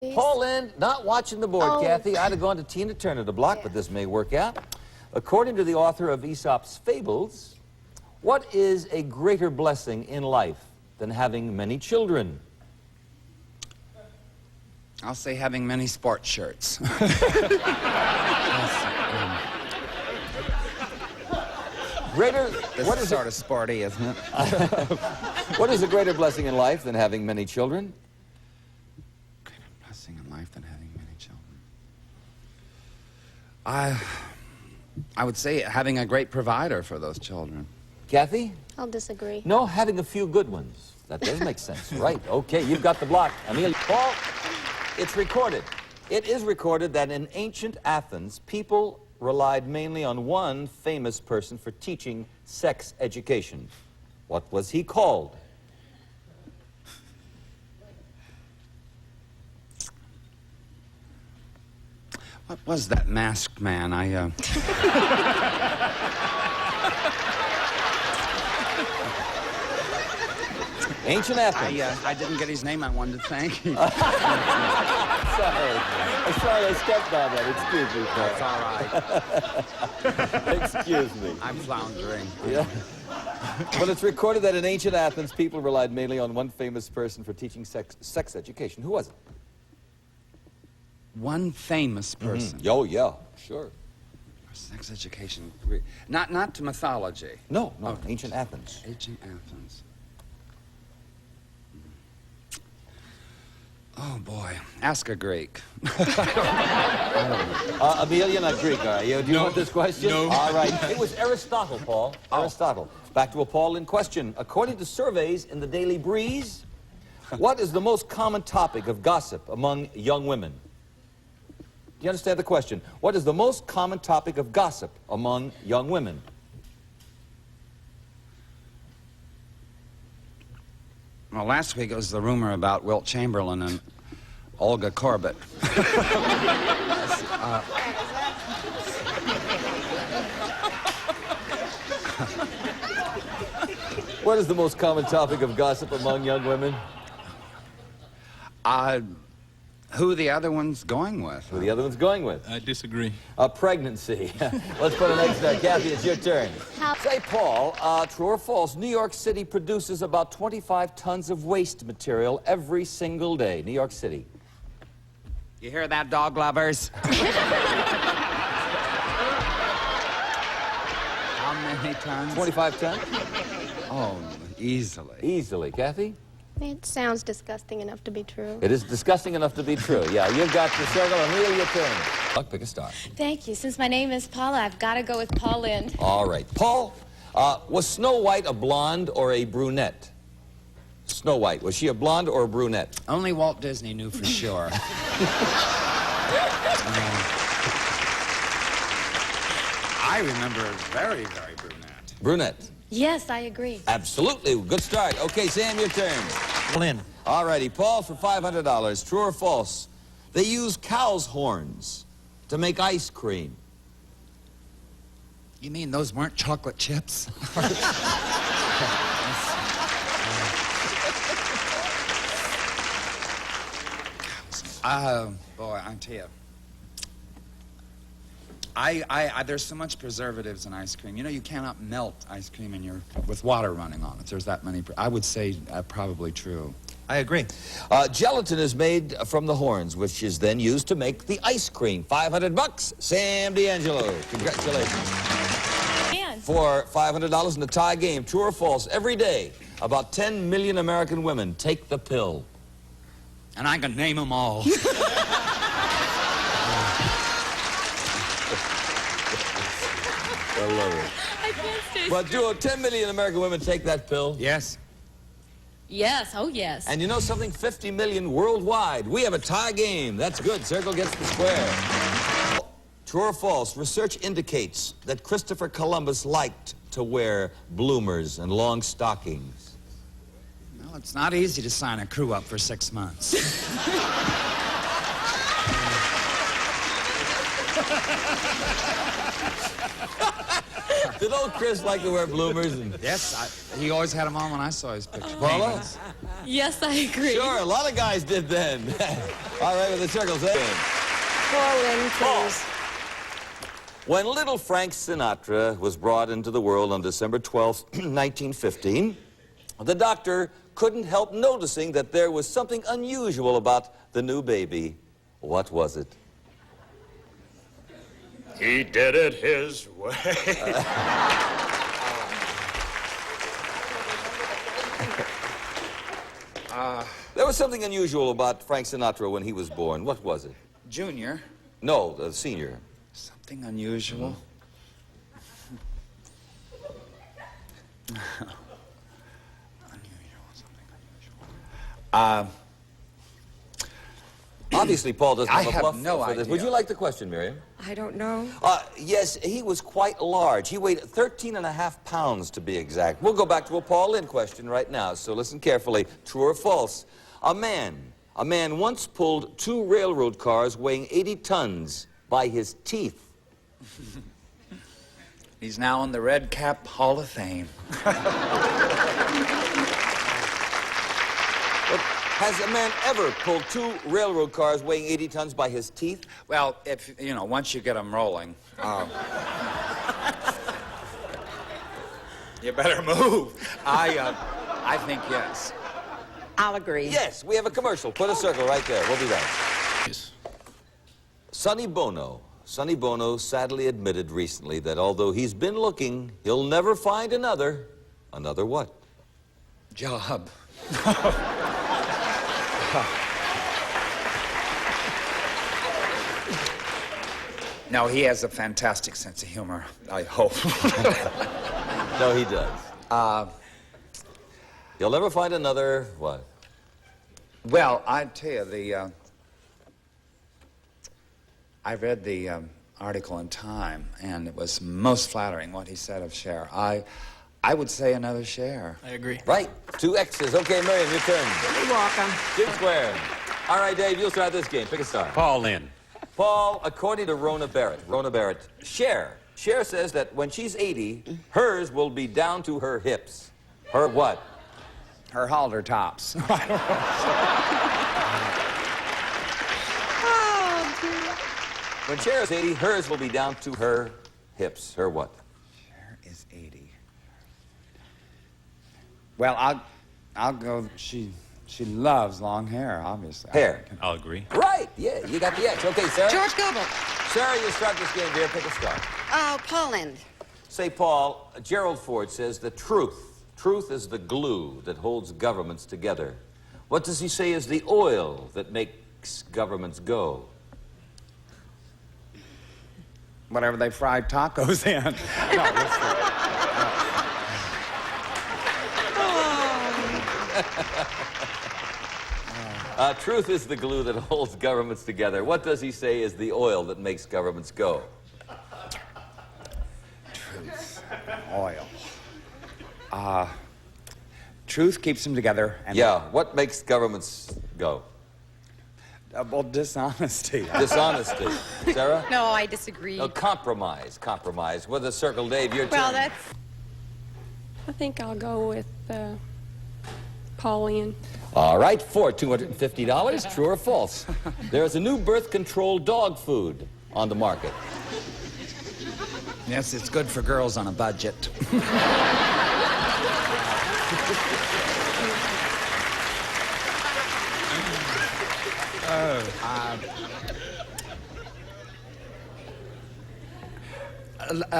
Please. Paul Lynde, not watching the board, Oh. Kathy. I'd have gone to Tina Turner to block, but this may work out. According to the author of Aesop's Fables, what is a greater blessing in life than having many children? I'll say having many sports shirts. Greater, What is sort of sporty, isn't it? what is a greater blessing in life than having many children? Greater blessing in life than having many children. I would say having a great provider for those children. Kathy? I'll disagree. No, having a few good ones. That does make sense. Right. Okay, you've got the block. Amelia. Paul, it's recorded. It is recorded that in ancient Athens, people relied mainly on one famous person for teaching sex education. What was he called? What was that masked man? Ancient Athens. I didn't get his name. I wanted to thank you. Sorry. I'm sorry I stepped on that. Excuse me, Paul. That's all right. Excuse me. I'm floundering. Yeah. Well, it's recorded that in ancient Athens, people relied mainly on one famous person for teaching sex education. Who was it? One famous person. Oh, yeah, sure. For sex education. Not to mythology. No, ancient Athens. Ancient Athens. Oh, boy. Ask a Greek. Amelia, not Greek, are you? Do you want this question? No. All right. It was Aristotle, Paul. Aristotle. Back to a Paul Lynde question. According to surveys in the Daily Breeze, what is the most common topic of gossip among young women? Do you understand the question? What is the most common topic of gossip among young women? Well, last week it was the rumor about Wilt Chamberlain and Olga Corbett. What is the most common topic of gossip among young women? Who the other one's going with? Who the other one's going with? I disagree. Pregnancy. Let's put an X there. Kathy, it's your turn. Say, Paul, true or false, New York City produces about 25 tons of waste material every single day. New York City. You hear that, dog lovers? How many tons? 25 tons? Oh, easily. Easily. Kathy? It sounds disgusting enough to be true. It is disgusting enough to be true. Yeah, you've got the circle. Amelia, your turn. Luck, pick a star. Thank you. Since my name is Paula, I've got to go with Paul Lynde. All right. Paul, was Snow White a blonde or a brunette? Snow White, was she a blonde or a brunette? Only Walt Disney knew for sure. I remember her very, very brunette. Brunette. Yes, I agree. Absolutely. Good start. Okay, Sam, your turn. Lynn. All righty. Paul, for $500. True or false? They use cow's horns to make ice cream. You mean those weren't chocolate chips? Boy, I tell you. There's so much preservatives in ice cream. You know, you cannot melt ice cream with water running on it. There's that many. I would say probably true. I agree. Gelatin is made from the horns, which is then used to make the ice cream. $500. Sam D'Angelo. Congratulations. And For $500 in the tie game, true or false, every day, about 10 million American women take the pill. And I can name them all. I love it. I can't stay But do 10 million American women take that pill? Yes. Yes, oh yes. And you know something? 50 million worldwide. We have a tie game. That's good. Circle gets the square. True or false? Research indicates that Christopher Columbus liked to wear bloomers and long stockings. Well, it's not easy to sign a crew up for 6 months. Did old Chris like to wear bloomers? And... Yes, he always had them on when I saw his picture. Paula? Yes, I agree. Sure, a lot of guys did then. All right, with the circles. Paul Lynde, please. When little Frank Sinatra was brought into the world on December 12th, 1915, the doctor couldn't help noticing that there was something unusual about the new baby. What was it? He did it his way. There was something unusual about Frank Sinatra when he was born. What was it? Junior, No, the senior. something unusual. Obviously, Paul doesn't I have a have bluff no for this. idea. Would you like the question, Miriam? I don't know. Yes, he was quite large. He weighed 13.5 pounds, to be exact. We'll go back to a Paul Lynde question right now, so listen carefully. True or false? A man once pulled 2 railroad cars weighing 80 tons by his teeth. He's now in the Red Cap Hall of Fame. Has a man ever pulled 2 railroad cars weighing 80 tons by his teeth? Well, if, once you get them rolling, you better move. I think yes. I'll agree. Yes, we have a commercial. Put a circle right there. We'll be back. Sonny Bono sadly admitted recently that although he's been looking, he'll never find another what? Job. No, he has a fantastic sense of humor, I hope. No, he does. He'll never find another what? Well, I tell you, I read the article in Time, and it was most flattering what he said of Cher. I would say another Cher. I agree. Right. 2 X's. Okay, Miriam, your turn. You're welcome. 2 squared. All right, Dave, you'll start this game. Pick a star. Paul Lynde. Paul, according to Rona Barrett, Cher says that when she's 80, hers will be down to her hips. Her what? Her halter tops. When Cher is 80, hers will be down to her hips. Her what? Cher is 80. Well, I'll go. She loves long hair, obviously. Hair. I'll agree. Right. Yeah, you got the X. Okay, Sarah. George Gobel. Sarah, you start this game, dear. Pick a star. Oh, Paul Lynde. Say, Paul, Gerald Ford says the truth is the glue that holds governments together. What does he say is the oil that makes governments go? Whatever they fried tacos in. No, Truth is the glue that holds governments together. What does he say is the oil that makes governments go? Truth. Oil. Truth keeps them together. And Yeah, what makes governments go? Well, dishonesty. Dishonesty. Sarah? No, I disagree. No, compromise. With a circle, Dave, your turn. Well, that's... I think I'll go with Paul Lynde. All right, for $250, true or false? There is a new birth control dog food on the market. Yes, it's good for girls on a budget.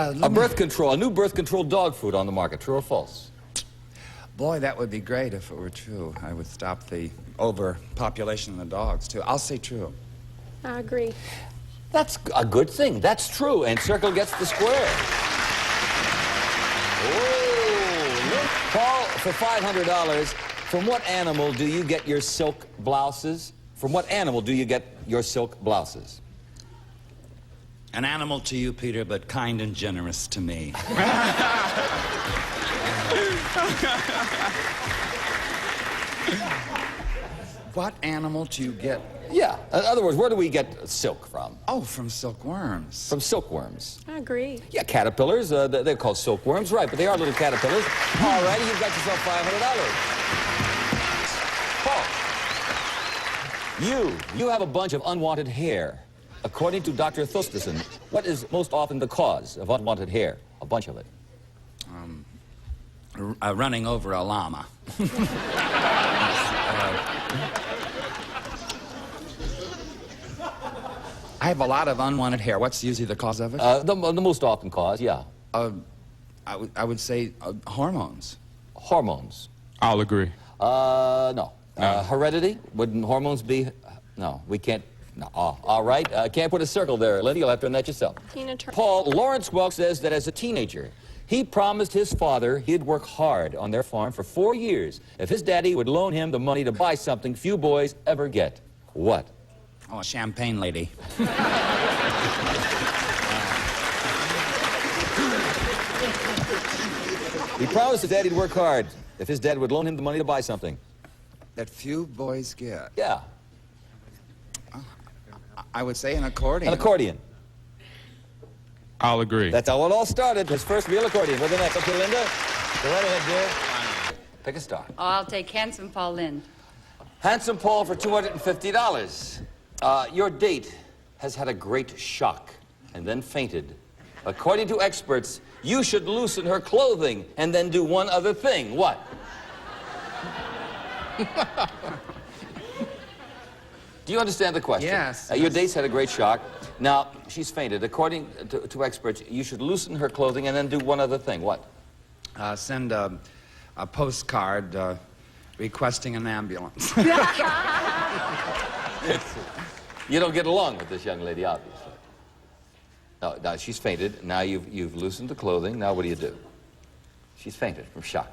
A new birth control dog food on the market, true or false? Boy, that would be great if it were true. I would stop the overpopulation of the dogs, too. I'll say true. I agree. That's a good thing. That's true. And circle gets the square. Oh, look. Paul, for $500, from what animal do you get your silk blouses? From what animal do you get your silk blouses? An animal to you, Peter, but kind and generous to me. What animal do you get? Yeah. In other words, where do we get silk from? Oh, from silkworms. From silkworms. I agree. Yeah, caterpillars. They're called silkworms, right? But they are little caterpillars. All righty, you've got yourself $500. Paul, you have a bunch of unwanted hair. According to Dr. Thusterson, what is most often the cause of unwanted hair? A bunch of it. Running over a llama. I have a lot of unwanted hair. What's usually the cause of it? The most often cause, yeah. I would say hormones. Hormones. I'll agree. No. Heredity? Wouldn't hormones be? No, we can't. No. All right. Can't put a circle there, Lindy. You'll have to earn that yourself. Tina Turner. Paul, Lawrence Welk says that as a teenager, he promised his father he'd work hard on their farm for 4 years if his daddy would loan him the money to buy something few boys ever get. What? Oh, a champagne lady. He promised his daddy he'd work hard if his dad would loan him the money to buy something. That few boys get. Yeah. I would say an accordion. An accordion. I'll agree. That's how it all started. His first real accordion. What's the next? Okay, Linda. Go right ahead, dear. Pick a star. Oh, I'll take handsome Paul Lynde. Handsome Paul for $250. Your date has had a great shock and then fainted. According to experts, you should loosen her clothing and then do one other thing. What? Do you understand the question? Yes. Your date's had a great shock. Now, she's fainted. According to experts, you should loosen her clothing and then do one other thing. What? Send a postcard requesting an ambulance. You don't get along with this young lady, obviously. No, now she's fainted. Now you've loosened the clothing. Now what do? She's fainted from shock.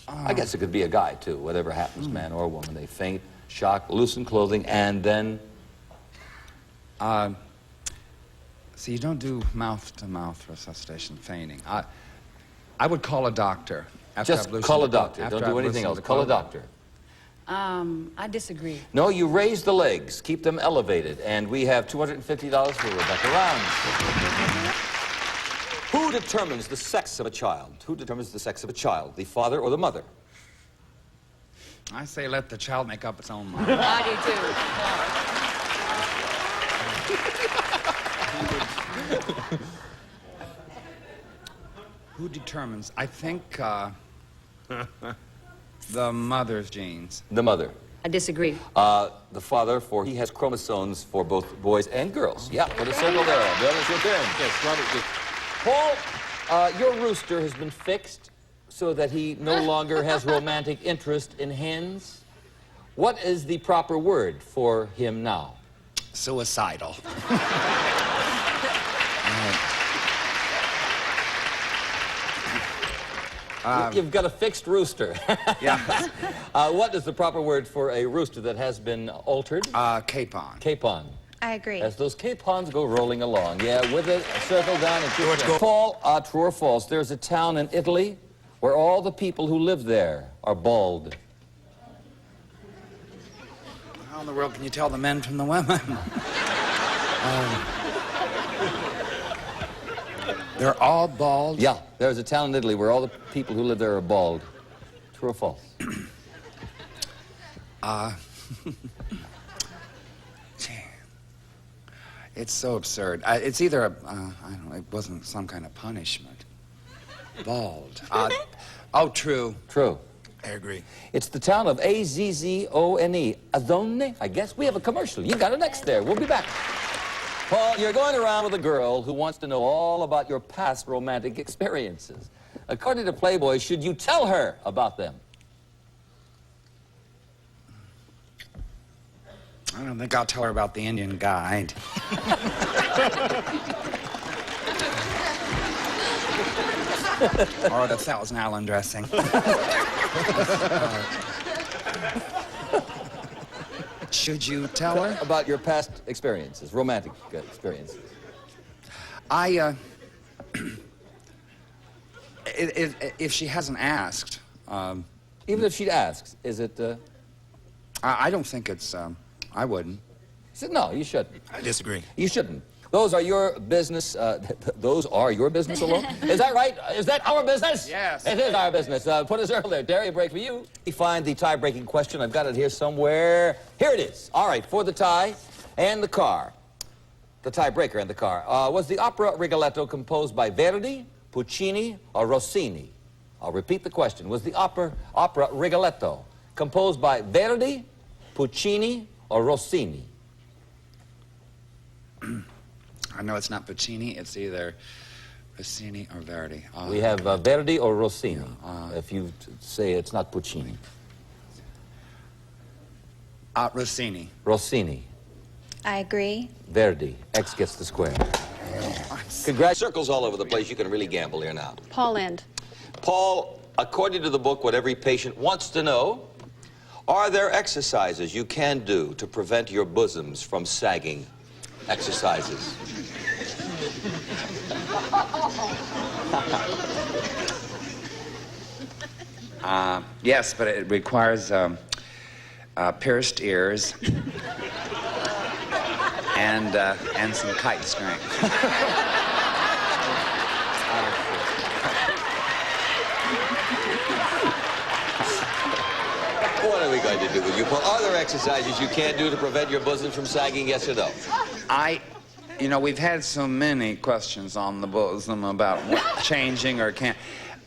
I guess it could be a guy, too. Whatever happens, man or woman, they faint, shock, loosen clothing, and then... See, you don't do mouth-to-mouth resuscitation fainting. I would call a doctor. Just call a doctor. Don't do anything else. Call a doctor. I disagree. No, you raise the legs. Keep them elevated. And we have $250 for Rebecca Rounds. Who determines the sex of a child? Who determines the sex of a child? The father or the mother? I say let the child make up its own mind. I do too. Who determines? I think the mother's genes. The mother. I disagree. The father, for he has chromosomes for both boys and girls. Yeah, put a circle there. Bill, it's your turn. Yes, Robert. Paul, your rooster has been fixed so that he no longer has romantic interest in hens. What is the proper word for him now? Suicidal. You've got a fixed rooster. Yeah. What is the proper word for a rooster that has been altered? Capon. Capon. I agree. As those capons go rolling along. Yeah, with it, circle down and George, go. Paul, true or false, there's a town in Italy where all the people who live there are bald. How in the world can you tell the men from the women? They're all bald? Yeah, there's a town in Italy where all the people who live there are bald. True or false? It's so absurd. It's either I don't know, it wasn't some kind of punishment. Bald. Oh, true. True. I agree. It's the town of Azzone. Azzone, I guess. We have a commercial. You got it next there. We'll be back. Paul, you're going around with a girl who wants to know all about your past romantic experiences. According to Playboy, should you tell her about them? I don't think I'll tell her about the Indian guide. Or the Thousand Island dressing. Should you tell her? About your past experiences, romantic experiences. If she hasn't asked, Even if she asks, is it... I don't think it's, I wouldn't. He said, no, you shouldn't. I disagree. You shouldn't. Those are your business, those are your business alone? Is that right? Is that our business? Yes. It is our business. Put a circle there. Terry, a break for you. We find the tie-breaking question. I've got it here somewhere. Here it is. All right, for the tie and the car. The tie-breaker and the car. Was the opera Rigoletto composed by Verdi, Puccini, or Rossini? I'll repeat the question. Was the opera Rigoletto composed by Verdi, Puccini, or Rossini? I know it's not Puccini, it's either Rossini or Verdi. We have Verdi or Rossini, if you say it's not Puccini. Rossini. Rossini, I agree. Verdi. X gets the square. Congrats. Circles all over the place. You can really gamble here now. Paul Lynde. Paul, according to the book, What Every Patient Wants to Know, are there exercises you can do to prevent your bosoms from sagging? Exercises. Yes, but it requires pierced ears and some kite string. What are we going to do with you, Paul? Are there exercises you can do to prevent your bosoms from sagging, yes or no? You know, we've had so many questions on the bosom about what changing or can't.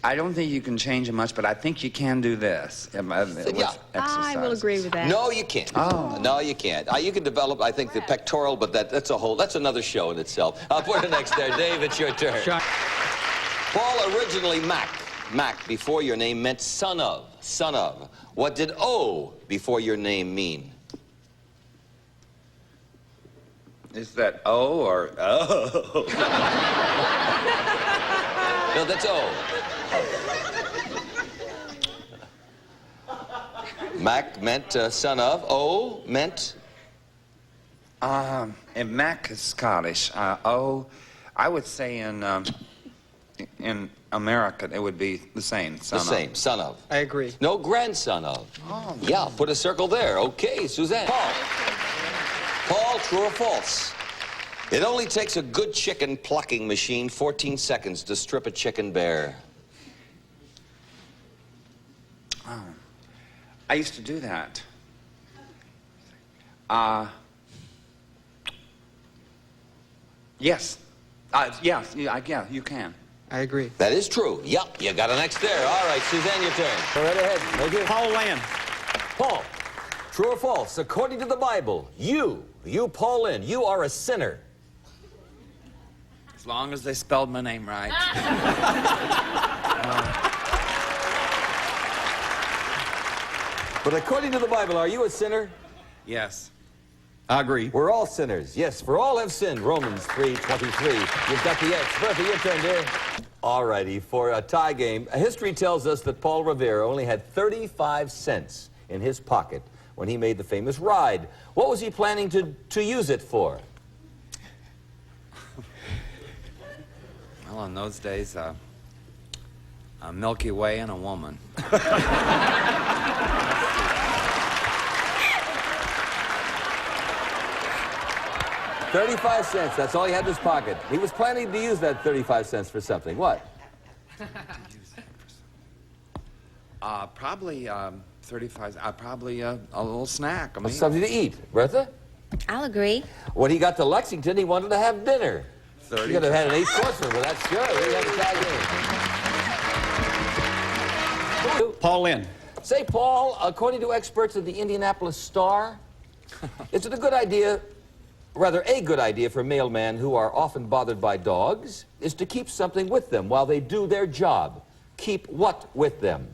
I don't think you can change it much, but I think you can do this. Yeah. I will agree with that. No, you can't. Oh. No, you can't. You can develop, I think, the pectoral, but that's another show in itself. I'll put it next there. Dave, it's your turn. Paul, originally Mac before your name meant son of. What did O before your name mean? Is that O or O? No, that's O. Mac meant son of. O meant? And Mac is Scottish. O, I would say in America it would be the same. Son The same, son of. I agree. No, grandson of. Oh. Yeah, put a circle there. Okay, Suzanne. Paul, true or false? It only takes a good chicken plucking machine 14 seconds to strip a chicken bare. Oh. I used to do that. Yes. Yeah, you can. I agree. That is true. Yup, you got an X there. All right, Suzanne, your turn. Go right ahead. Thank you. Paul Lynde. Paul, true or false? According to the Bible, you, Paul Lynde, you are a sinner. As long as they spelled my name right. But according to the Bible, are you a sinner? Yes. I agree. We're all sinners. Yes, for all have sinned. Romans 3:23. You've got the X. Bertha, your turn, dear. All righty, for a tie game. History tells us that Paul Revere only had 35 cents in his pocket when he made the famous ride. What was he planning to use it for? Well, in those days, a Milky Way and a woman. 35 cents. That's all he had in his pocket. He was planning to use that 35 cents for something. What? Probably 35. Probably a little snack. I mean, Something to eat. Bertha? I'll agree. When he got to Lexington, he wanted to have dinner. 30. He could have had an 8-courser, but that's sure. We have a tie game. Paul Lynde. Say, Paul, according to experts at the Indianapolis Star, is it a good idea for mailmen who are often bothered by dogs is to keep something with them while they do their job? Keep what with them?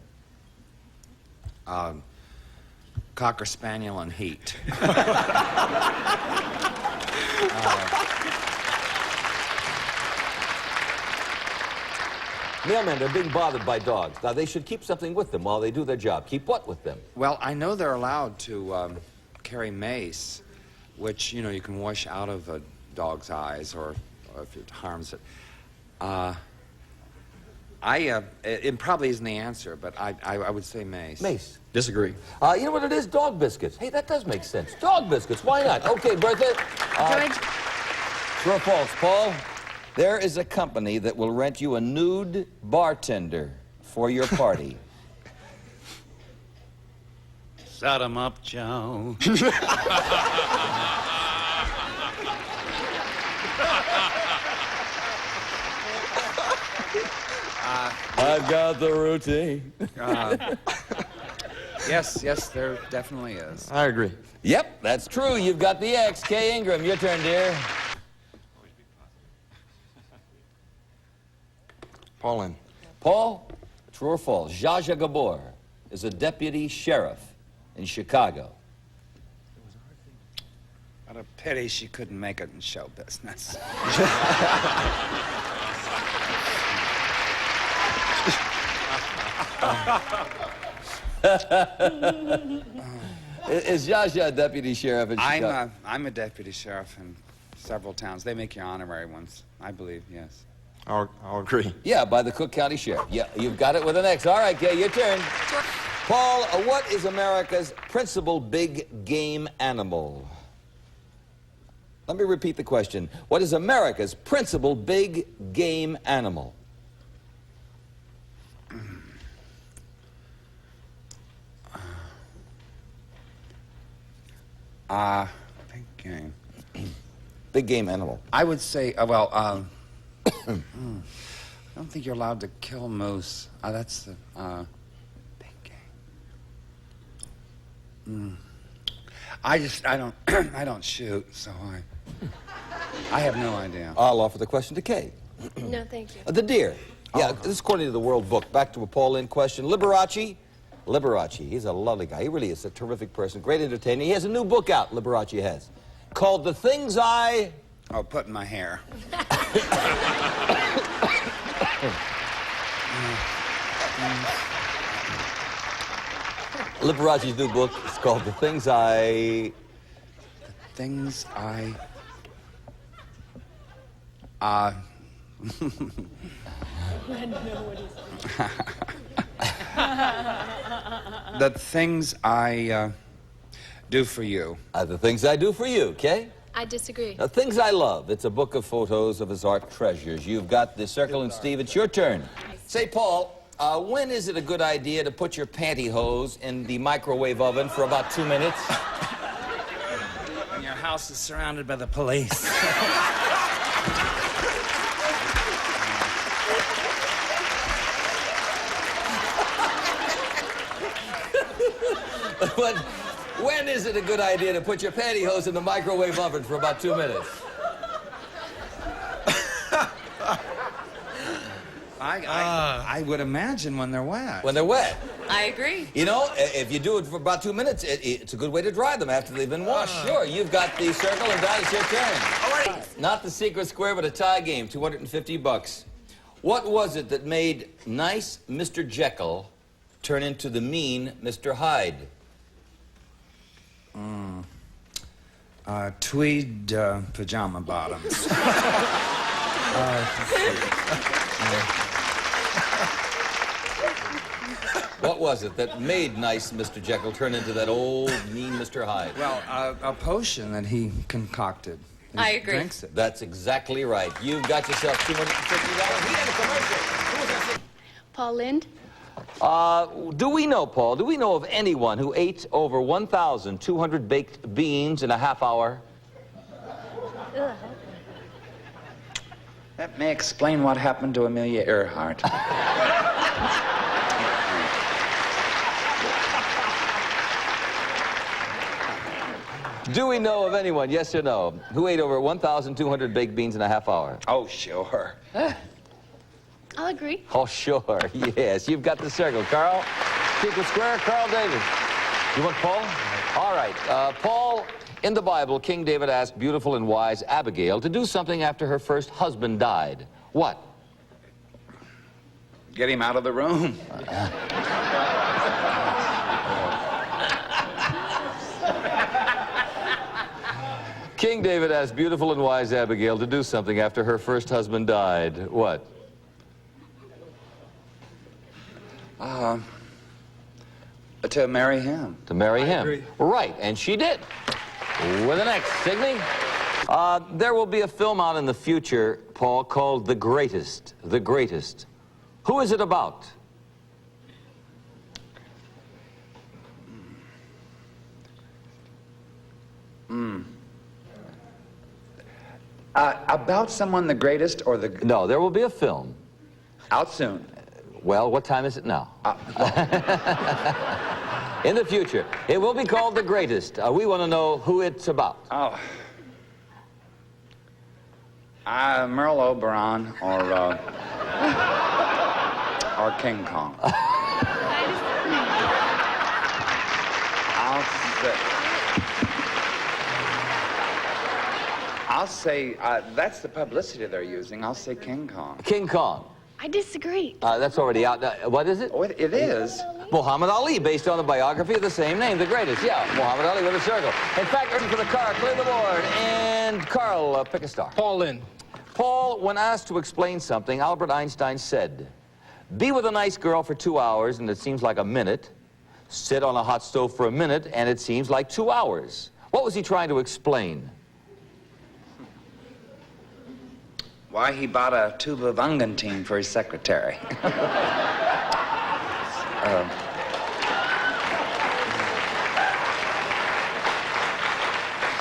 Cocker Spaniel and heat. Mailmen are being bothered by dogs. Now, they should keep something with them while they do their job. Keep what with them? Well, I know they're allowed to carry mace, which, you know, you can wash out of a dog's eyes or if it harms it. It probably isn't the answer, but I would say mace. Mace. Disagree. You know what it is? Dog biscuits. Hey, that does make sense. Dog biscuits. Why not? Okay, Bertha. George, True or false, Paul? There is a company that will rent you a nude bartender for your party. Set 'em up, Joe. I've got the routine. Yes, there definitely is. I agree. Yep, that's true. You've got the X. Kay Ingram, your turn, dear. Paul Lynde. Paul, true or false? Zsa Zsa Gabor is a deputy sheriff in Chicago. What a pity she couldn't make it in show business. Is Zsa Zsa a deputy sheriff in Chicago? I'm a deputy sheriff in several towns. They make you honorary ones, I believe, yes. I'll agree. Yeah, by the Cook County Sheriff. Yeah, you've got it with an X. All right, Kay, your turn. Paul, what is America's principal big game animal? Let me repeat the question. What is America's principal big game animal? Big game. Big game animal. I would say, I don't think you're allowed to kill moose. That's the big game. I don't, I don't shoot, so I have no idea. I'll offer the question to Kay. No, thank you. The deer. Yeah, this is according to the World Book. Back to a Paul Lynde question. Liberace, he's a lovely guy. He really is a terrific person, great entertainer. He has a new book out, Liberace has, called The Things I... Oh, put in my hair. Liberace's new book is called The Things I... Things I... The things I do for you. The Things I Do for You, Kay? I disagree. Now, Things I Love. It's a book of photos of his art treasures. You've got the circle, and Steve, it's your turn. Say, Paul, when is it a good idea to put your pantyhose in the microwave oven for about 2 minutes? When your house is surrounded by the police. But when is it a good idea to put your pantyhose in the microwave oven for about 2 minutes? I would imagine when they're wet. When they're wet. I agree. You know, if you do it for about 2 minutes, it's a good way to dry them after they've been washed. Sure, you've got the circle, and that is your turn. All right. Not the secret square, but a tie game, $250. What was it that made nice Mr. Jekyll turn into the mean Mr. Hyde? Tweed pajama bottoms. What was it that made nice Mr. Jekyll turn into that old mean Mr. Hyde? Well, a potion that he concocted. I He agree. drinks it. That's exactly right. You've got yourself $250. We had a commercial. Who was that? Paul Lynde? Do we know, Paul, do we know of anyone who ate over 1,200 baked beans in a half hour? That may explain what happened to Amelia Earhart. Do we know of anyone, yes or no, who ate over 1,200 baked beans in a half hour? Oh, sure. I'll agree. Oh, sure, yes. You've got the circle. Carl, secret square, Carl Davis. You want Paul? All right. Paul, in the Bible, King David asked beautiful and wise Abigail to do something after her first husband died. What? Get him out of the room. King David asked beautiful and wise Abigail to do something after her first husband died. What? To marry him. To marry him. agree. Right, and she did. With the next, Signey. There will be a film out in the future, Paul, called The Greatest. The Greatest. Who is it about? About someone the greatest or the... No, there will be a film. Out soon. Well, what time is it now? In the future. It will be called The Greatest. We want to know who it's about. Oh. Merle Oberon or King Kong. I'll say, that's the publicity they're using. I'll say King Kong. King Kong. I disagree. That's already out. What is it? Oh, it is? Muhammad Ali, based on the biography of the same name, The Greatest. Yeah, Muhammad Ali with a circle. In fact, looking for the car, clear the board. And Carl, pick a star. Paul Lynde. Paul, when asked to explain something, Albert Einstein said, be with a nice girl for 2 hours and it seems like a minute. Sit on a hot stove for a minute and it seems like 2 hours. What was he trying to explain? Why he bought a tube of Ungantine for his secretary.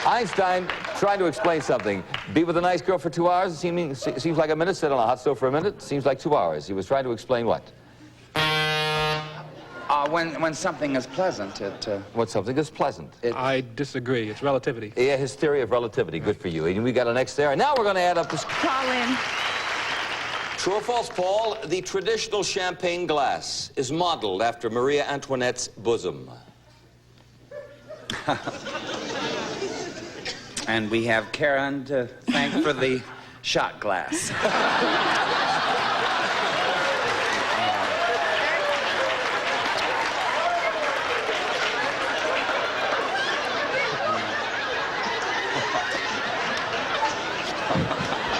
Einstein trying to explain something. Be with a nice girl for 2 hours, it seems like a minute. Sit on a hot stove for a minute, seems like 2 hours. He was trying to explain what? When something is pleasant, What something is pleasant. I disagree. It's relativity. Yeah, his theory of relativity. Good for you. And we got an X there. And now we're going to add up this. Paul Lynde. True or false, Paul? The traditional champagne glass is modeled after Maria Antoinette's bosom. And we have Karen to thank for the shot glass.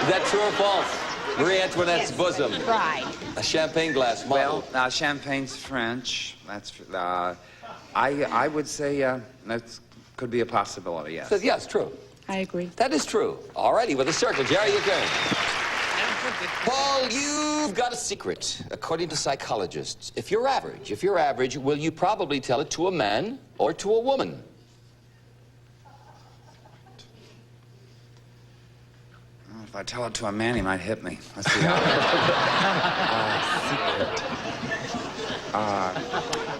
Is that true or false? Marie Antoinette's bosom. Right. A champagne glass model. Well, champagne's French. That's, I would say that could be a possibility, yes. Says yes, true. I agree. That is true. All righty, with a circle. Jerry, your turn. Paul, you've got a secret. According to psychologists, if you're average, will you probably tell it to a man or to a woman? If I tell it to a man, he might hit me. Let's see.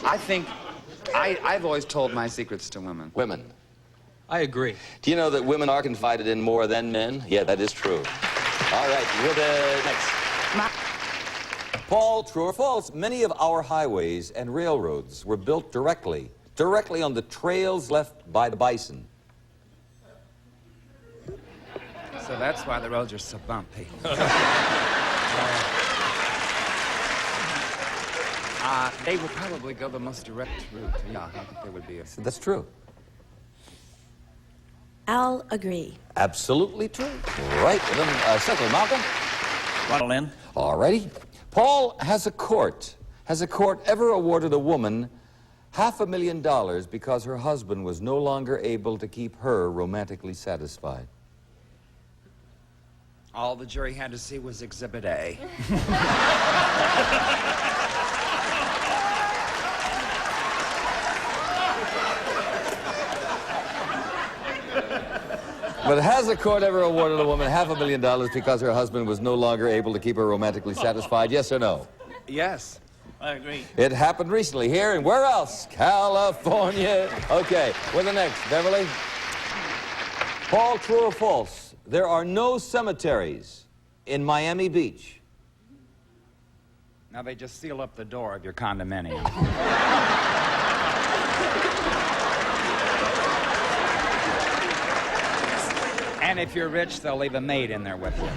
I think I've always told my secrets to women. Women. I agree. Do you know that women are confided in more than men? Yeah, that is true. All right, with the next. Paul, true or false? Many of our highways and railroads were built directly on the trails left by the bison. So that's why the roads are so bumpy. They would probably go the most direct route. Yeah, I think there would be a... That's true. I'll agree. Absolutely true. Right. Second, Malcolm. Paul Lynde. All righty. Paul, has a court ever awarded a woman $500,000 because her husband was no longer able to keep her romantically satisfied? All the jury had to see was Exhibit A. But has a court ever awarded a woman $500,000 because her husband was no longer able to keep her romantically satisfied? Yes or no? Yes. I agree. It happened recently here, and where else? California. Okay, with the next, Beverly. Paul, true or false? There are no cemeteries in Miami Beach. Now they just seal up the door of your condominium. And if you're rich, they'll leave a maid in there with you.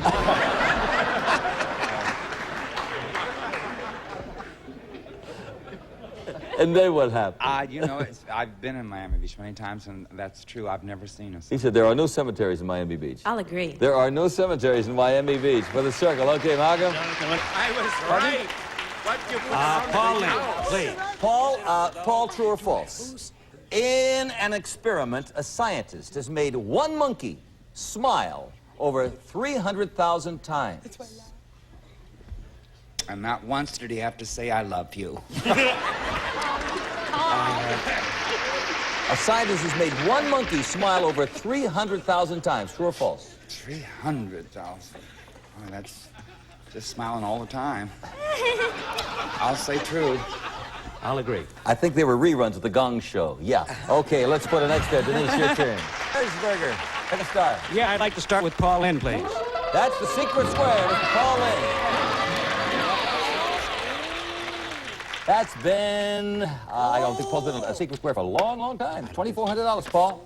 And then what happened? You know, I've been in Miami Beach many times, and that's true. I've never seen a... He said there are no cemeteries in Miami Beach. I'll agree. There are no cemeteries in Miami Beach. For the circle. Okay, Malcolm? I was right. Paul Lynde, please. Paul, true or false? In an experiment, a scientist has made one monkey smile over 300,000 times. And not once did he have to say, I love you. A scientist has made one monkey smile over 300,000 times. True or false? 300,000. Oh, that's just smiling all the time. I'll say true. I'll agree. I think they were reruns of the Gong Show. Yeah. Okay, let's put an extra. Denise, your turn. Hershberger, take a star. Yeah, I'd like to start with Paul Lynde, please. That's the secret square with Paul Lynde. That's been, I don't think Paul's been a secret square for a long, long time. $2,400, Paul.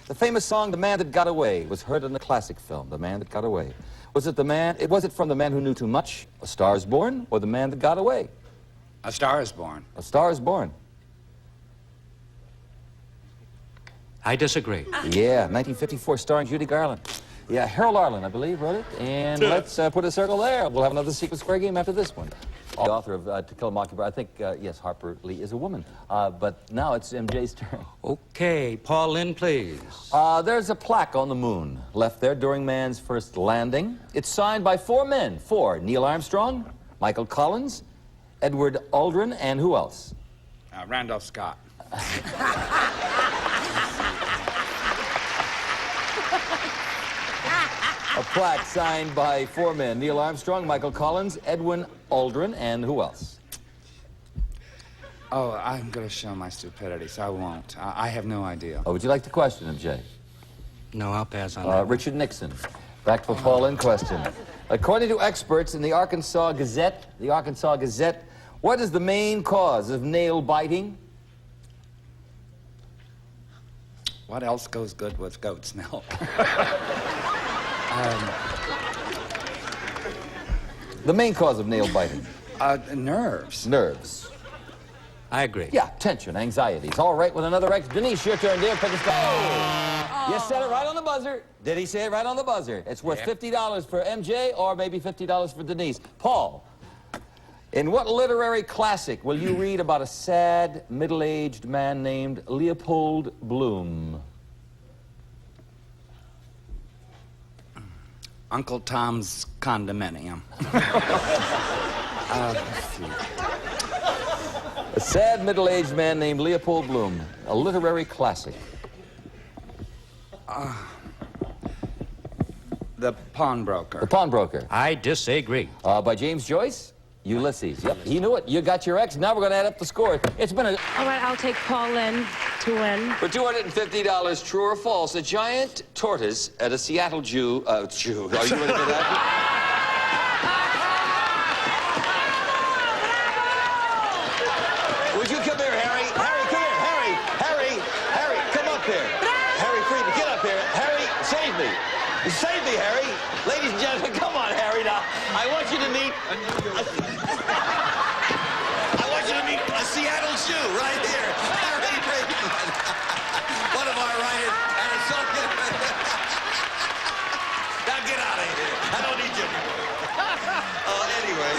The famous song, The Man That Got Away, was heard in the classic film, The Man That Got Away. Was it from The Man Who Knew Too Much, A Star Is Born, or The Man That Got Away? A Star Is Born. A Star Is Born. I disagree. Yeah, 1954, starring Judy Garland. Yeah, Harold Arlen, I believe, wrote it. And let's put a circle there. We'll have another secret square game after this one. The author of To Kill a Mockingbird, I think, yes, Harper Lee is a woman. But now it's MJ's turn. Okay, Paul Lynde, please. There's a plaque on the moon left there during man's first landing. It's signed by 4 men. 4. Neil Armstrong, Michael Collins, Edward Aldrin, and who else? Randolph Scott. A plaque signed by 4 men. Neil Armstrong, Michael Collins, Edwin Aldrin, and who else? Oh, I'm going to show my stupidity, so I won't. I have no idea. Oh, would you like to question him, Jay? No, I'll pass on that. Richard Nixon. Back to the Paul Lynde question. According to experts in the Arkansas Gazette, what is the main cause of nail biting? What else goes good with goat's milk? The main cause of nail biting? Nerves. Nerves. I agree. Yeah, tension, anxieties. All right, with another X. Denise, your turn, dear. Pick a star. You said it right on the buzzer. Did he say it right on the buzzer? It's worth $50 for MJ or maybe $50 for Denise. Paul, in what literary classic will you read about a sad, middle-aged man named Leopold Bloom? Uncle Tom's Condominium. Let's see. A sad, middle-aged man named Leopold Bloom. A literary classic. The Pawnbroker. The Pawnbroker. I disagree. By James Joyce? Ulysses. Yep, he knew it. You got your X. Now we're going to add up the scores. It's been a... All right, I'll take Paul Lynde to win. For $250, true or false, a giant tortoise at a Seattle Zoo... Are you ready for that? Would you come here, Harry? Harry, come here. Harry, come up here. Harry Friedman, get up here. Harry, save me. Save me, Harry. Ladies and gentlemen, come on, Harry, now. I want you to meet... a Seattle Jew right here. Harry Friedman. One of our writers. And it's so good. Now get out of here. I don't need you anymore. Anyway.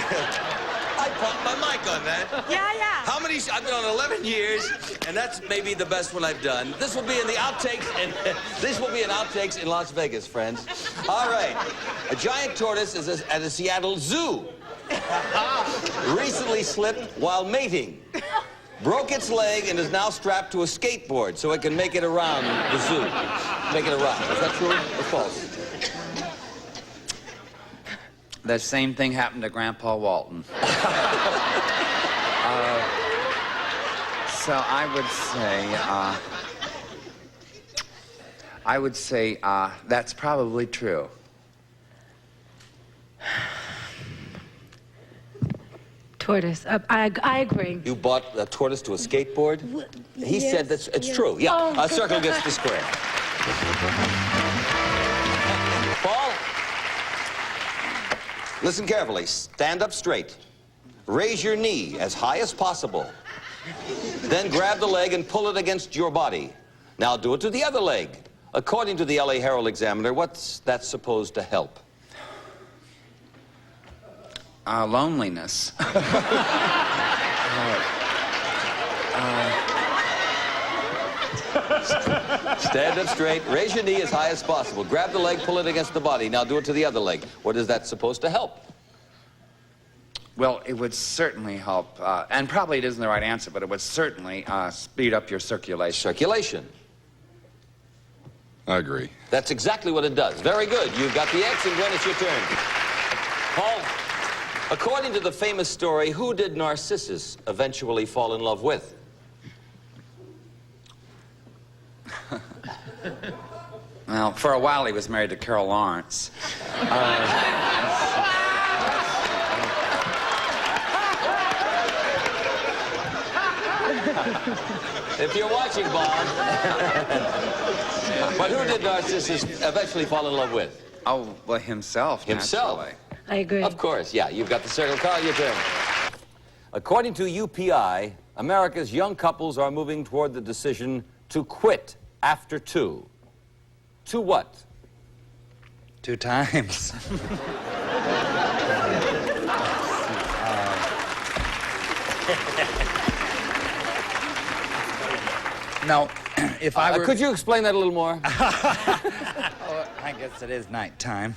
I pumped my mic on that. Yeah. How many? I've been on 11 years, and that's maybe the best one I've done. This will be in the outtakes, and this will be in outtakes in Las Vegas, friends. All right. A giant tortoise is at a Seattle Zoo. Recently slipped while mating. Broke its leg and is now strapped to a skateboard so it can make it around the zoo. Make it around. Is that true or false? The same thing happened to Grandpa Walton. So I would say that's probably true. Tortoise. I agree. You bought a tortoise to a skateboard? He said that it's true. Yeah, Oh. a circle gets the square. Paul, listen carefully. Stand up straight. Raise your knee as high as possible. Then grab the leg and pull it against your body. Now do it to the other leg. According to the LA Herald Examiner, what's that supposed to help? Loneliness. Stand up straight. Raise your knee as high as possible. Grab the leg, pull it against the body. Now do it to the other leg. What is that supposed to help? Well, it would certainly help, and probably it isn't the right answer, but it would certainly speed up your circulation. Circulation. I agree. That's exactly what it does. Very good. You've got the X, and Gwen, it's your turn. Paul, according to the famous story, who did Narcissus eventually fall in love with? Well, for a while he was married to Carol Lawrence. If you're watching, Bob. But who did Narcissus eventually fall in love with? Oh, well, himself, Himself. naturally. I agree. Of course, yeah. You've got the circle. Carl, your turn. According to UPI, America's young couples are moving toward the decision to quit after 2. To what? 2 times. No, if I were... Could you explain that a little more? Oh, I guess it is nighttime.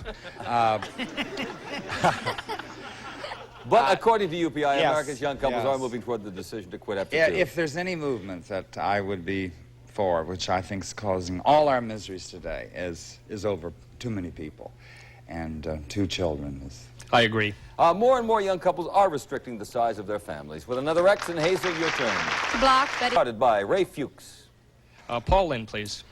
But according to UPI, yes, America's young couples yes. are moving toward the decision to quit after Yeah, 2. if there's any movement that I would be for, which I think is causing all our miseries today, is over too many people. And 2 children is... I agree. More and more young couples are restricting the size of their families. With another X, and Hazel, your turn. Block, Betty. Started by Ray Fuchs. Paul Lynde, please.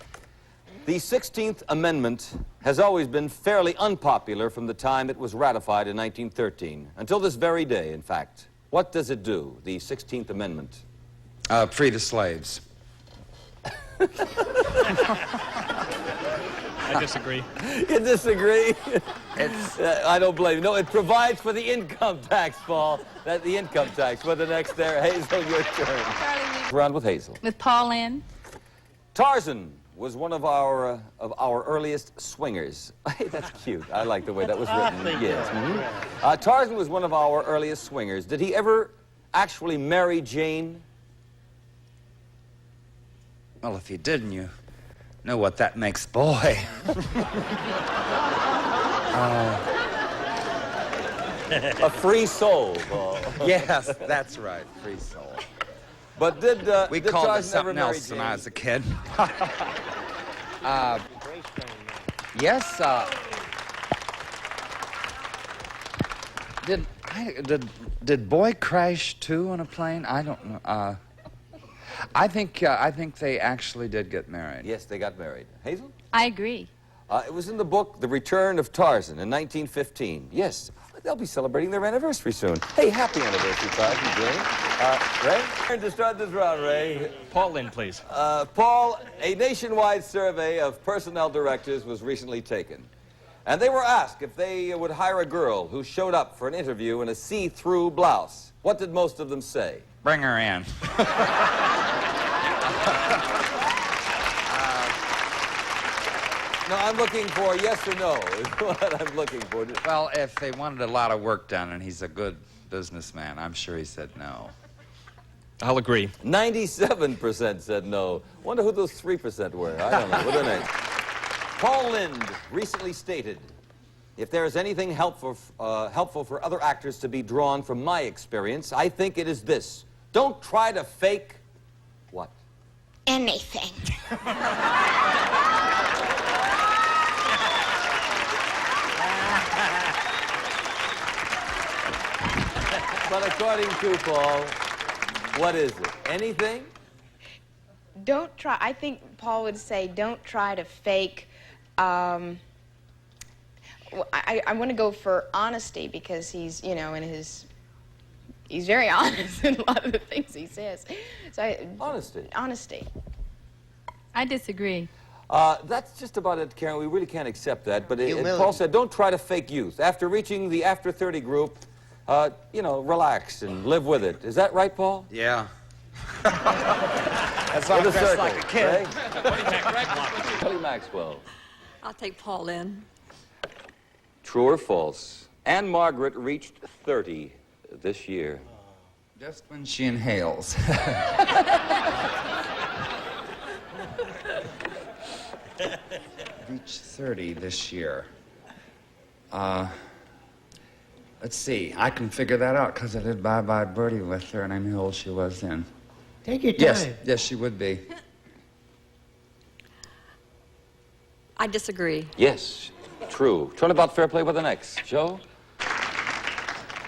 The 16th Amendment has always been fairly unpopular from the time it was ratified in 1913, until this very day, in fact. What does it do, the 16th Amendment? Free the slaves. I disagree. You disagree? It's... I don't blame you. No, it provides for the income tax, Paul. The income tax. For the next there, Hazel, your turn. Round with Hazel. With Paul Lynde. Tarzan was one of our earliest swingers. Hey, that's cute. I like the way that was written. Yes. Mm-hmm. Tarzan was one of our earliest swingers. Did he ever actually marry Jane? Well, if he didn't, you know what that makes boy. A free soul, Paul. Yes, that's right, free soul. But did We did called it Tarzan ever something marry else Jane? when I was a kid. Yes, did Boy crash too on a plane? I don't know. I think they actually did get married. Yes, they got married. Hazel? I agree. It was in the book The Return of Tarzan in 1915. Yes, they'll be celebrating their anniversary soon. Hey, happy anniversary, Tarzan, Jane. Ray? Turn to start this round, Ray. Paul Lynde, please. Paul, a nationwide survey of personnel directors was recently taken. And they were asked if they would hire a girl who showed up for an interview in a see-through blouse. What did most of them say? Bring her in. No, I'm looking for yes or no is what I'm looking for. Well, if they wanted a lot of work done and he's a good businessman, I'm sure he said no. I'll agree. 97% said no. Wonder who those 3% were. I don't know. What are their names? Paul Lynde recently stated, if there is anything helpful for other actors to be drawn from my experience, I think it is this. Don't try to fake what? Anything. But according to Paul, what is it? Anything? Don't try. I think Paul would say, don't try to fake. I want to go for honesty because he's, you know, he's very honest in a lot of the things he says. So Honesty. Honesty. I disagree. That's just about it, Karen. We really can't accept that. But Paul said, don't try to fake youth. After reaching the after 30 group, you know, relax and live with it. Is that right, Paul? Yeah. That's why I'm dressed like a kid. Kelly Maxwell. I'll take Paul Lynde. True or false? Anne Margaret reached 30 this year. Just when she inhales. Reached 30 this year. Let's see. I can figure that out because I did Bye Bye Birdie with her, and I knew how old she was then. Take your time. Yes, she would be. I disagree. Yes, true. Turnabout fair play with an X. Joe?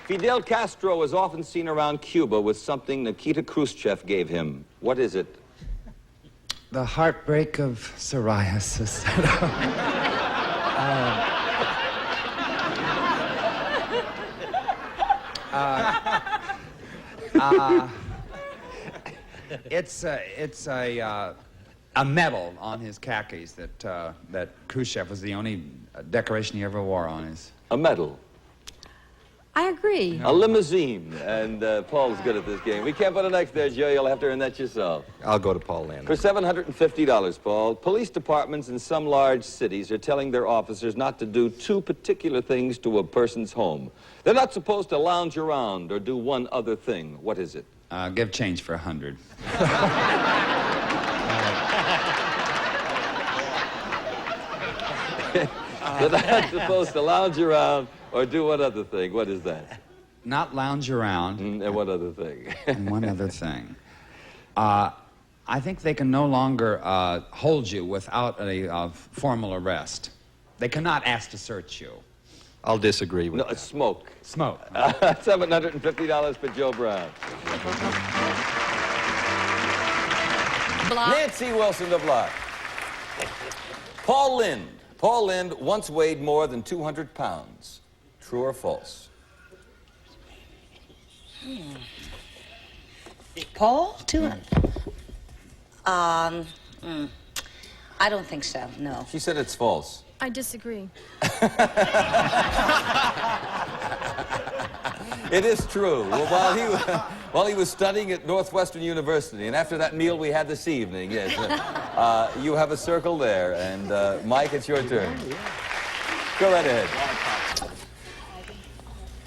Fidel Castro is often seen around Cuba with something Nikita Khrushchev gave him. What is it? The heartbreak of psoriasis. It's a medal on his khakis that Khrushchev was the only decoration he ever wore on his. A medal. I agree. A limousine. And Paul's good at this game. We can't put an X there, Joe. You'll have to earn that yourself. I'll go to Paul Lynde. For $750, Paul, police departments in some large cities are telling their officers not to do two particular things to a person's home. They're not supposed to lounge around or do one other thing. What is it? Give change for 100. They're not supposed to lounge around or do one other thing. What is that? Not lounge around. And what other thing? And one other thing. I think they can no longer hold you without a formal arrest. They cannot ask to search you. I'll disagree with No, that. it's smoke. Smoke. $750 for Joe Brown. Nancy Wilson de Block. Paul Lynde. Paul Lynde once weighed more than 200 pounds. True or false? Paul? I don't think so, no. She said it's false. I disagree. It is true. Well, while he was studying at Northwestern University, and after that meal we had this evening, yes, you have a circle there. And Mike, it's your turn. Go right ahead.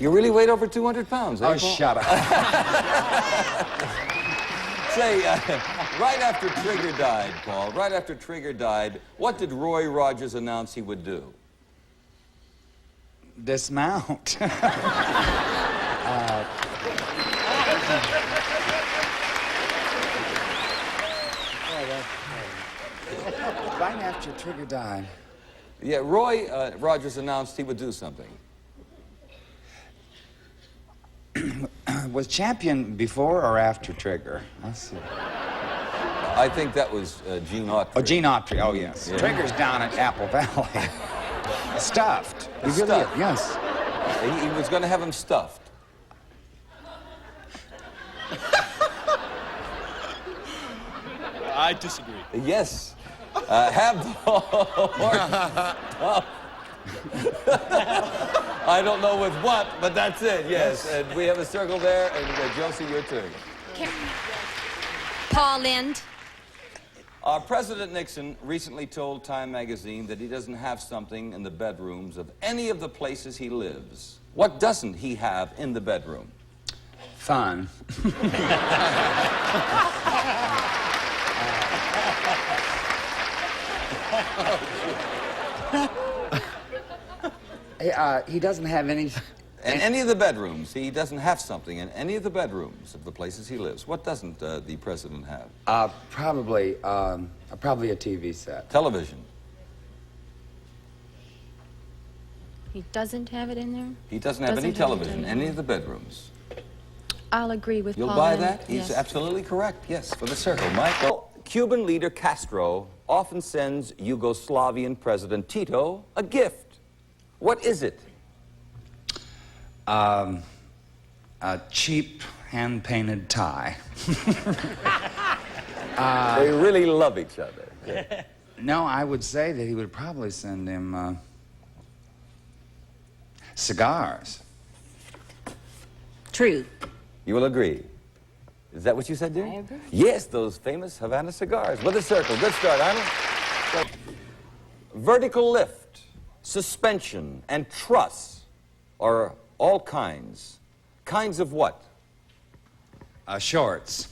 You really weighed over 200 pounds, eh, Oh, Paul? shut up. Say, right after Trigger died, Paul, right after Trigger died, what did Roy Rogers announce he would do? Dismount. Right after Trigger died. Yeah, Roy Rogers announced he would do something. Was Champion before or after Trigger? Let's see. I think that was Gene Autry. Oh, Gene Autry. Oh, yes. Yeah. Trigger's down at Apple Valley. Stuffed. He really Stuffed. is, yes. He was going to have him stuffed. I disagree. Yes. Have the horse. I don't know with what, but that's it, yes. And we have a circle there, and Josie, your turn. Paul Lynde. President Nixon recently told Time magazine that he doesn't have something in the bedrooms of any of the places he lives. What doesn't he have in the bedroom? Fun. He doesn't have any... In any of the bedrooms, he doesn't have something in any of the bedrooms of the places he lives. What doesn't the president have? Probably a TV set. Television. He doesn't have it in there? He doesn't have any television in any of the bedrooms. I'll agree with You'll Paul buy Lynde. that? He's Yes. absolutely correct. Yes, for the circle. Michael. Cuban leader Castro often sends Yugoslavian President Tito a gift. What is it? A cheap hand-painted tie. They really love each other. No, I would say that he would probably send him cigars. True. You will agree. Is that what you said, dear? I agree. Yes, those famous Havana cigars. With a circle. Good start, Arnold. Vertical lift, suspension, and truss are all kinds. Kinds of what? Shorts.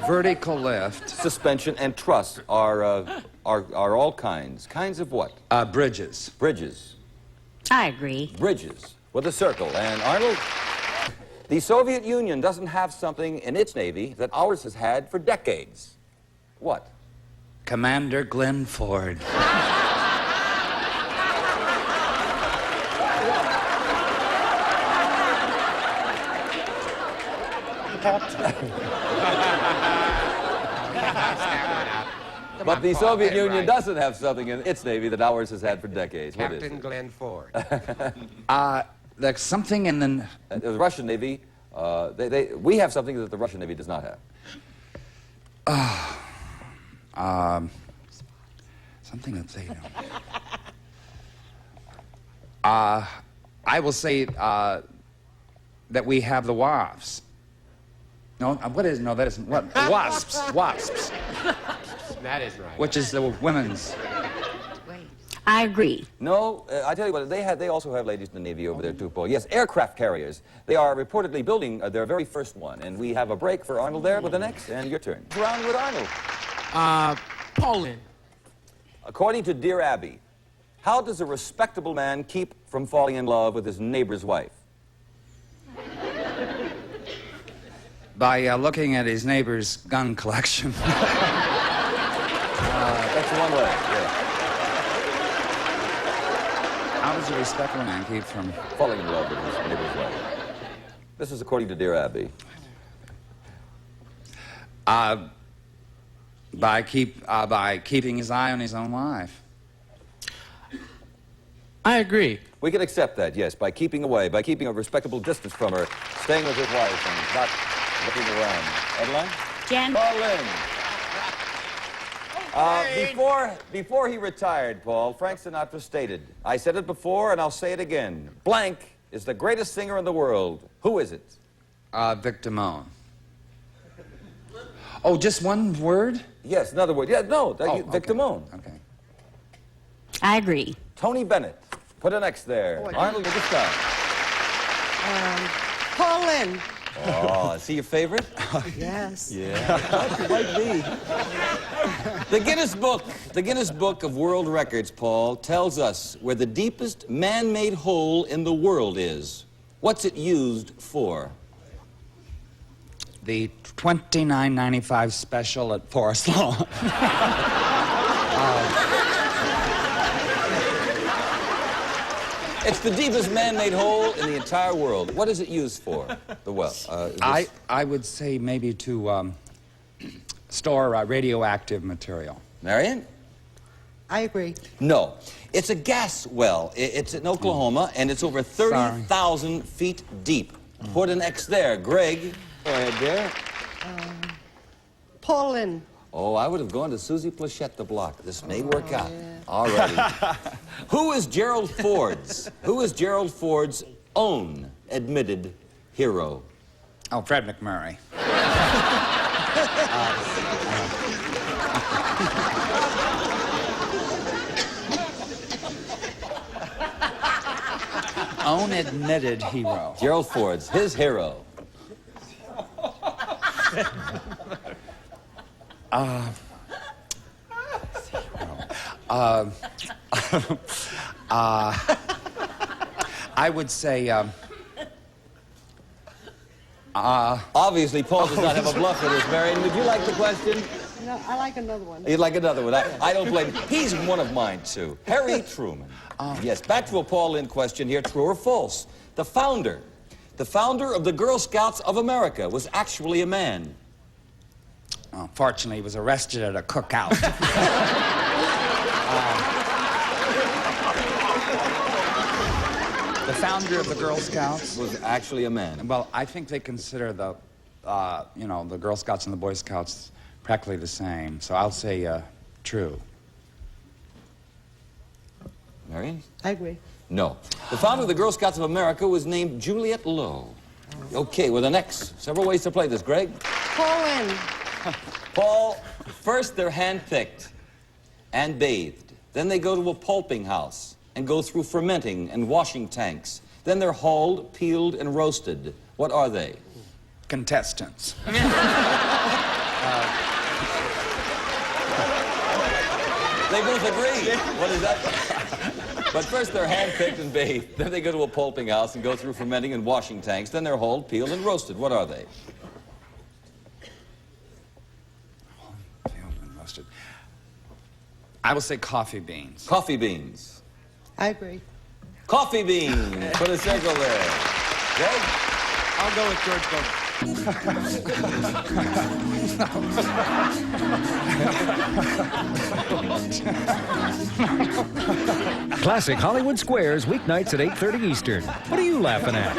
Vertical lift. Suspension and truss are all kinds. Kinds of what? Bridges. Bridges. I agree. Bridges with a circle. And Arnold, the Soviet Union doesn't have something in its Navy that ours has had for decades. What? Commander Glenn Ford. But the Soviet Union doesn't have something in its Navy that ours has had for decades. What is Captain it? Glenn Ford. There's something in the... The Russian Navy, we have something that the Russian Navy does not have. Something that they don't. I will say that we have the wasps. No, what is? No, that isn't. What? The wasps. Wasps. That is right. Which is the women's. I agree. No, I tell you what, they also have ladies in the Navy over there too, Paul. Yes, aircraft carriers. They are reportedly building their very first one. And we have a break for Arnold there with the next, and your turn. Round with Arnold. Paul Lynde. According to Dear Abby, how does a respectable man keep from falling in love with his neighbor's wife? By looking at his neighbor's gun collection. That's one way, yeah. How does a respectable man keep from... Falling in love with his neighbor's wife. This is according to Dear Abby. By keeping his eye on his own wife. I agree. We can accept that, yes, by keeping away, by keeping a respectable distance from her, staying with his wife and not looking around. Adeline? Jen? Paul Lynde. Before he retired, Paul, Frank Sinatra stated, I said it before and I'll say it again, blank is the greatest singer in the world. Who is it? Vic Damone. Oh, just one word? Yes, another word. Yeah, no, Vic Damone. Okay. I agree. Tony Bennett. Put an X there. Arnold, make it stop. Paul Lynde. Oh, is he your favorite? Yes. Yeah, it might be. The Guinness Book of World Records, Paul, tells us where the deepest man-made hole in the world is. What's it used for? The $29.95 special at Forest Lawn. It's the deepest man-made hole in the entire world. What is it used for? The well. I would say maybe to store radioactive material. Marion? I agree. No. It's a gas well. It's in Oklahoma, and it's over 30,000 feet deep. Put an X there. Greg, go ahead there. Paul Lynde. Oh, I would have gone to Susie Plachette the block. This may work out. Yeah. All righty. Who is Gerald Ford's own admitted hero? Oh, Fred McMurray. Own admitted hero. Gerald Ford's, his hero. I would say, obviously, Paul does not have a bluff with this, Marion. Would you like the question? No, I like another one. You'd like another one. I don't blame him. He's one of mine, too. Harry Truman. Yes, back to a Paul Lynde question here. True or false? The founder of the Girl Scouts of America was actually a man. Oh, fortunately, he was arrested at a cookout. The founder of the Girl Scouts was actually a man. Well, I think they consider the, the Girl Scouts and the Boy Scouts practically the same. So I'll say true. Marion? I agree. No. The founder of the Girl Scouts of America was named Juliet Lowe. Okay, with an X. Several ways to play this, Greg. Paul Lynde. Paul, first they're hand-picked. and bathed. Then they go to a pulping house and go through fermenting and washing tanks. Then they're hauled, peeled, and roasted. What are they? Contestants. They both agree. What is that? But first they're hand-picked and bathed. Then they go to a pulping house and go through fermenting and washing tanks. Then they're hauled, peeled, and roasted. What are they? Peeled and roasted. I will say coffee beans. Coffee beans. I agree. Coffee beans. Put a circle there. Greg? I'll go with George Gomez. Classic Hollywood Squares, weeknights at 8:30 Eastern. What are you laughing at?